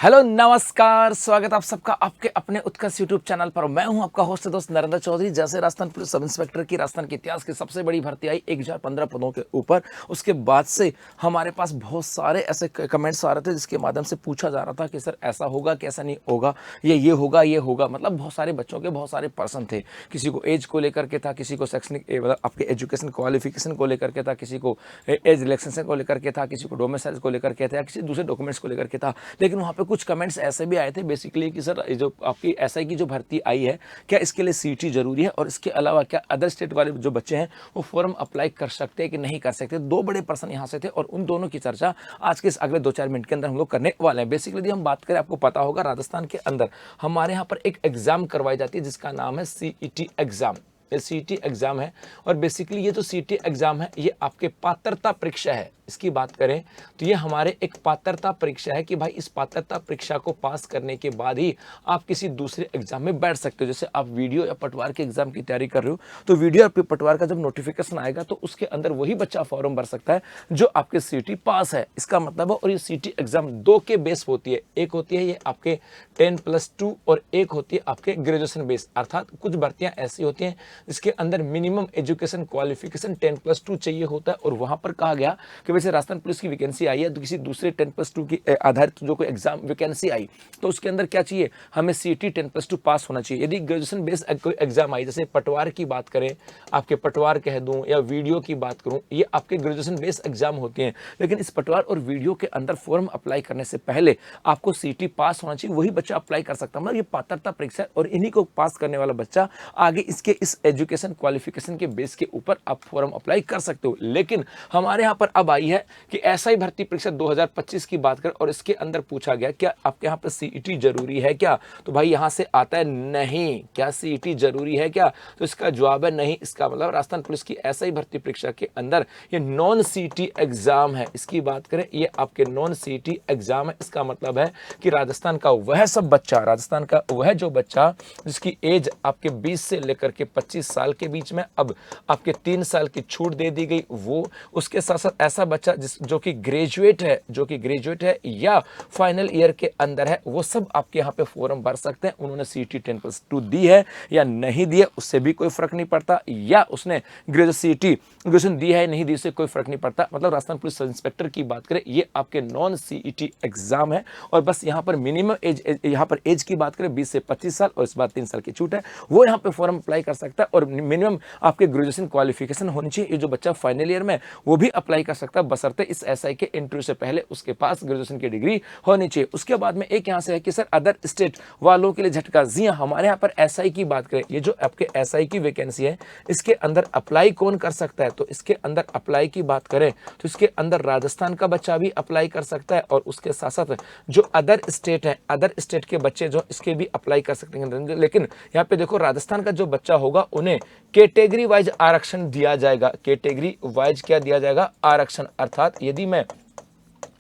Hello नमस्कार, स्वागत आप सबका आपके अपने उत्कर्ष यूट्यूब चैनल पर। मैं हूं आपका होस्ट दोस्त नरेंद्र चौधरी। जैसे राजस्थान पुलिस सब इंस्पेक्टर की राजस्थान के इतिहास की सबसे बड़ी भर्ती आई 1015 पदों के ऊपर, उसके बाद से हमारे पास बहुत सारे ऐसे कमेंट्स आ रहे थे जिसके माध्यम से पूछा जा रहा था कि सर ऐसा होगा कि ऐसा नहीं होगा, ये होगा। मतलब बहुत सारे बच्चों के बहुत सारे पर्सन थे। किसी को एज को लेकर के था, किसी को शैक्षणिक मतलब आपके एजुकेशन क्वालिफिकेशन को लेकर के था, किसी को एज रिलैक्सेशन को लेकर के था, किसी को डोमिसाइल को लेकर के था, किसी दूसरे डॉक्यूमेंट्स को लेकर के था। लेकिन वहाँ पे कुछ कमेंट्स ऐसे भी आए थे बेसिकली कि सर जो आपकी एसआई की जो भर्ती आई है, क्या इसके लिए सीटी जरूरी है, और इसके अलावा क्या अदर स्टेट वाले जो बच्चे हैं वो फॉर्म अप्लाई कर सकते हैं कि नहीं कर सकते। दो बड़े पर्सन यहाँ से थे और उन दोनों की चर्चा आज के इस अगले 2-4 मिनट के अंदर हम लोग करने वाले हैं। बेसिकली यदि हम बात करें, आपको पता होगा राजस्थान के अंदर हमारे यहाँ पर एक एग्जाम करवाई जाती है जिसका नाम है सीईटी एग्जाम। सीईटी एग्जाम है और बेसिकली ये जो सीईटी एग्जाम है ये आपके पात्रता परीक्षा है। इसकी बात करें तो ये हमारे एक पात्रता परीक्षा है कि भाई इस पात्रता परीक्षा को पास करने के बाद ही आप किसी दूसरे एग्जाम में बैठ सकते हो। जैसे आप वीडियो या पटवार के एग्जाम की तैयारी कर रहे हो तो वीडियो और पटवार का जब नोटिफिकेशन आएगा तो उसके अंदर वही बच्चा फॉर्म भर सकता है जो आपके सीईटी पास है, इसका मतलब है। और ये सीईटी एग्जाम दो के बेस होती है, एक होती है ये आपके 10+2 और एक होती है आपके ग्रेजुएशन बेस। अर्थात कुछ भर्तियां ऐसी होती हैं जिसके अंदर मिनिमम एजुकेशन क्वालिफिकेशन 10+2 चाहिए होता है, और वहां पर कहा गया कि वैसे राजस्थान पुलिस की वैकेंसी आई है तो किसी दूसरे 10+2 की आधारित जो कोई एग्जाम वैकेंसी आई तो उसके अंदर क्या चाहिए, हमें सीईटी 10+2 पास होना चाहिए। यदि ग्रेजुएशन बेस कोई एग्जाम आई, जैसे पटवार की बात करें, आपके पटवार कह दूं या वीडियो की बात करूं, ये आपके ग्रेजुएशन बेस एग्जाम होते हैं। लेकिन इस पटवार और वीडियो के अंदर फॉर्म अप्लाई करने से पहले आपको सीईटी पास होना चाहिए, वही बच्चा अप्लाई कर सकता है। मतलब ये पात्रता परीक्षा, और इन्हीं को पास करने वाला बच्चा आगे इसके इस एजुकेशन क्वालिफिकेशन के बेस के ऊपर आप फॉर्म अप्लाई कर सकते हो। लेकिन हमारे यहाँ पर अब आई है कि एसआई भर्ती परीक्षा 2025 की बात करें और इसके अंदर पूछा गया क्या आपके यहाँ पर सीईटी जरूरी है क्या, तो भाई यहाँ से आता है नहीं। क्या सीईटी जरूरी है क्या, तो इसका जवाब है नहीं। इसका मतलब राजस्थान पुलिस की एसआई भर्ती परीक्षा के अंदर ये नॉन सीईटी एग्जाम है। इसकी बात करें, ये आपके नॉन सीईटी एग्जाम है। इसका मतलब है कि राजस्थान का वह सब बच्चा, राजस्थान का वह जो बच्चा जिसकी एज आपके 20 से लेकर के 25 साल के बीच में, अब आपके 3 साल की छूट दे दी गई, वो उसके साथ साथ ऐसा बच्चा जो कि ग्रेजुएट है या फाइनल ईयर के अंदर है, वो सब आपके यहाँ पे फॉर्म भर सकते हैं। उन्होंने सीईटी 10+2 दी है या नहीं दी है उससे भी कोई फर्क नहीं पड़ता, या उसने ग्रेजुएशन दी है नहीं दी उससे कोई फर्क नहीं पड़ता। मतलब राजस्थान पुलिस सब इंस्पेक्टर की बात करें, ये आपके नॉन सीईटी एग्जाम है। और बस यहाँ पर मिनिमम एज, यहाँ पर एज की बात करें 20 से 25 साल और इस बार 3 साल की छूट है, वो यहाँ पे फॉर्म अप्लाई कर सकता है। और मिनिमम आपके ग्रेजुएशन क्वालिफिकेशन होनी चाहिए। ये जो बच्चा फाइनल ईयर में वो भी अप्लाई कर सकता है, बशर्ते इस एसआई के इंटरव्यू से पहले उसके पास ग्रेजुएशन की डिग्री होनी चाहिए। उसके बाद में एक यहाँ से है कि सर अदर स्टेट वालों के लिए झटका। जी हाँ, हमारे यहाँ पर एसआई की बात करें, ये जो आपके एसआई की वैकेंसी है इसके अंदर अप्लाई कौन कर सकता है, तो इसके अंदर अप्लाई की बात करें तो इसके अंदर राजस्थान का बच्चा भी अप्लाई कर सकता है, और उसके साथ साथ जो अदर स्टेट है, अदर स्टेट के बच्चे जो इसके भी अप्लाई कर सकते हैं। लेकिन यहाँ पे देखो, राजस्थान का जो बच्चा होगा उन्हें कैटेगरी वाइज आरक्षण दिया जाएगा। कैटेगरी वाइज क्या दिया जाएगा, आरक्षण। अर्थात यदि मैं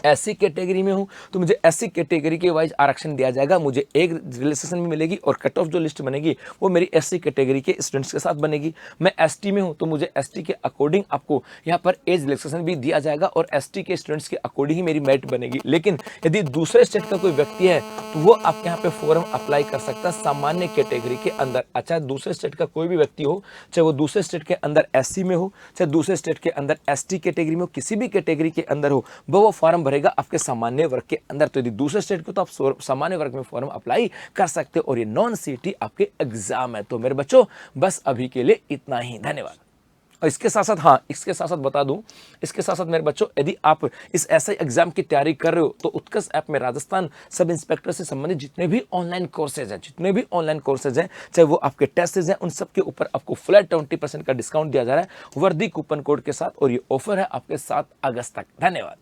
एससी कैटेगरी में हूं तो मुझे एससी कैटेगरी के वाइज आरक्षण दिया जाएगा, मुझे एक रिलैक्सेशन भी मिलेगी, और कट ऑफ जो लिस्ट बनेगी वो मेरी एससी कैटेगरी के स्टूडेंट्स के साथ बनेगी। मैं एसटी में हूं तो मुझे एसटी के अकॉर्डिंग आपको यहां पर एज रिलैक्सेशन भी दिया जाएगा, और एसटी के स्टूडेंट्स के अकॉर्डिंग ही मेरी मेरिट बनेगी। लेकिन यदि दूसरे स्टेट का कोई व्यक्ति है तो वो आपके यहाँ पे फॉर्म अप्लाई कर सकता है सामान्य कैटेगरी के अंदर। अच्छा, दूसरे स्टेट का कोई भी व्यक्ति हो, चाहे वो दूसरे स्टेट के अंदर एससी में हो, चाहे दूसरे स्टेट के अंदर एसटी कैटेगरी में हो, किसी भी कैटेगरी के अंदर हो, वो फॉर्म भरेगा आपके सामान्य वर्ग के अंदर। तो यदि दूसरे स्टेट को तो आप सामान्य वर्ग में फॉर्म अप्लाई कर सकते हो, और ये नॉन सीईटी आपके एग्जाम है। तो मेरे बच्चों बस अभी के लिए इतना ही, धन्यवाद। और इसके साथ साथ बता दूं, इसके साथ साथ मेरे बच्चों, यदि आप इस ऐसे एग्जाम की तैयारी कर रहे हो तो उत्कर्ष ऐप में राजस्थान सब इंस्पेक्टर से संबंधित जितने भी ऑनलाइन कोर्सेज हैं, चाहे वो आपके टेस्टेज हैं, उन सब के ऊपर आपको फ्लैट 20% का डिस्काउंट दिया जा रहा है वर्दी कूपन कोड के साथ, और ये ऑफर है आपके 7 अगस्त तक। धन्यवाद।